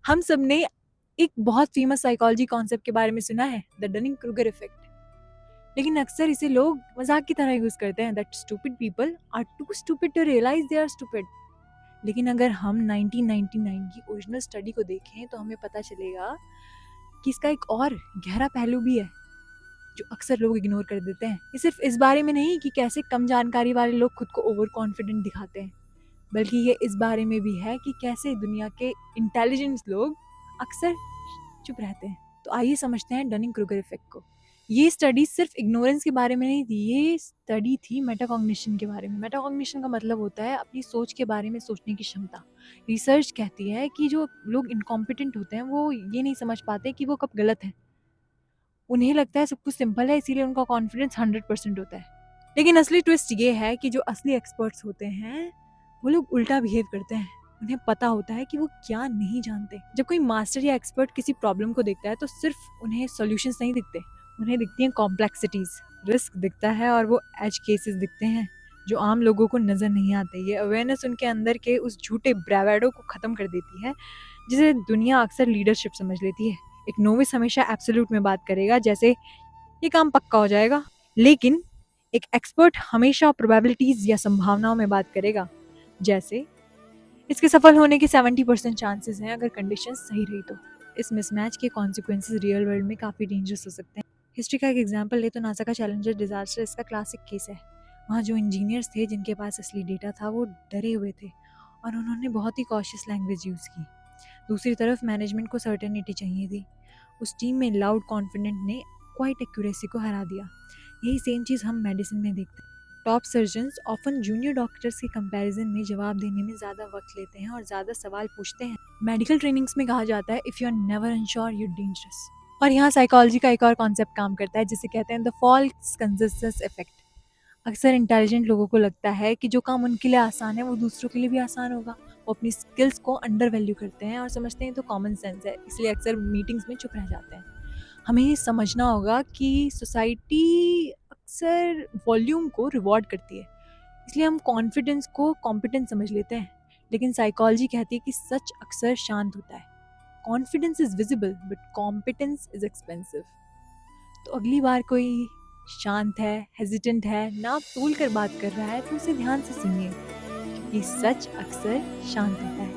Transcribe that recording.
हम सब ने एक बहुत फेमस साइकोलॉजी कॉन्सेप्ट के बारे में सुना है, द डनिंग क्रूगर इफेक्ट। लेकिन अक्सर इसे लोग मजाक की तरह यूज करते हैं, that stupid people are too stupid to realise they are stupid. लेकिन अगर हम 1999 की ओरिजिनल स्टडी को देखें तो हमें पता चलेगा कि इसका एक और गहरा पहलू भी है जो अक्सर लोग इग्नोर कर देते हैं। ये सिर्फ इस बारे में नहीं कि कैसे कम जानकारी वाले लोग खुद को ओवर कॉन्फिडेंट दिखाते हैं, बल्कि ये इस बारे में भी है कि कैसे दुनिया के इंटेलिजेंट लोग अक्सर चुप रहते हैं। तो आइए समझते हैं डनिंग क्रूगर इफेक्ट को। ये स्टडी सिर्फ इग्नोरेंस के बारे में नहीं थी, ये स्टडी थी मेटाकॉग्निशन के बारे में। मेटाकॉग्निशन का मतलब होता है अपनी सोच के बारे में सोचने की क्षमता। रिसर्च कहती है कि जो लोग इनकॉम्पिटेंट होते हैं वो ये नहीं समझ पाते कि वो कब गलत है। उन्हें लगता है सब कुछ सिंपल है, इसीलिए उनका कॉन्फिडेंस 100% होता है। लेकिन असली ट्विस्ट ये है कि जो असली एक्सपर्ट्स होते हैं वो लोग उल्टा बिहेव करते हैं। उन्हें पता होता है कि वो क्या नहीं जानते। जब कोई मास्टर या एक्सपर्ट किसी प्रॉब्लम को देखता है तो सिर्फ उन्हें सॉल्यूशंस नहीं दिखते, उन्हें दिखती हैं कॉम्प्लेक्सिटीज, रिस्क दिखता है और वो एज केसेस दिखते हैं जो आम लोगों को नजर नहीं आते। ये अवेयरनेस उनके अंदर के उस झूठे ब्रावेडो को खत्म कर देती है जिसे दुनिया अक्सर लीडरशिप समझ लेती है। एक नोविस हमेशा एब्सोल्यूट में बात करेगा, जैसे ये काम पक्का हो जाएगा, लेकिन एक एक्सपर्ट हमेशा प्रोबेबिलिटीज या संभावनाओं में बात करेगा, जैसे इसके सफल होने के 70% चांसेस हैं अगर कंडीशंस सही रही तो। इस मिसमैच के कॉन्सिक्वेंसेस रियल वर्ल्ड में काफ़ी डेंजरस हो सकते हैं। हिस्ट्री का एक एग्जांपल ले तो नासा का चैलेंजर डिजास्टर इसका क्लासिक केस है। वहाँ जो इंजीनियर्स थे जिनके पास असली डेटा था वो डरे हुए थे और उन्होंने बहुत ही कॉशियस लैंग्वेज यूज़ की। दूसरी तरफ मैनेजमेंट को सर्टेनिटी चाहिए थी। उस टीम में लाउड कॉन्फिडेंट ने क्वाइट एक्यूरेसी को हरा दिया। यही सेम चीज़ हम मेडिसिन में देखते हैं। Top surgeons often junior doctors के कंपैरिजन में जवाब देने में ज़्यादा वक्त लेते हैं और ज़्यादा सवाल पूछते हैं। मेडिकल ट्रेनिंग्स में कहा जाता है if you are never unsure you dangerous. और यहाँ साइकोलॉजी का एक और कॉन्सेप्ट काम करता है जिसे कहते हैं द फॉल्स कंसेंसस इफेक्ट। अक्सर इंटेलिजेंट लोगों को लगता है कि जो काम उनके लिए आसान है वो दूसरों के लिए भी आसान होगा। वो अपनी स्किल्स को अंडर वैल्यू करते हैं और समझते हैं तो कॉमन सेंस है, इसलिए अक्सर मीटिंग्स में चुप रह जाते हैं। हमें ये समझना होगा कि सोसाइटी अक्सर वॉल्यूम को रिवॉर्ड करती है, इसलिए हम कॉन्फिडेंस को कॉम्पिटेंस समझ लेते हैं। लेकिन साइकोलॉजी कहती है कि सच अक्सर शांत होता है। Confidence is visible but competence is expensive. तो अगली बार कोई शांत है, हेजिटेंट है, नाक तोल कर बात कर रहा है तो उसे ध्यान से सुनिए, क्योंकि सच अक्सर शांत होता है।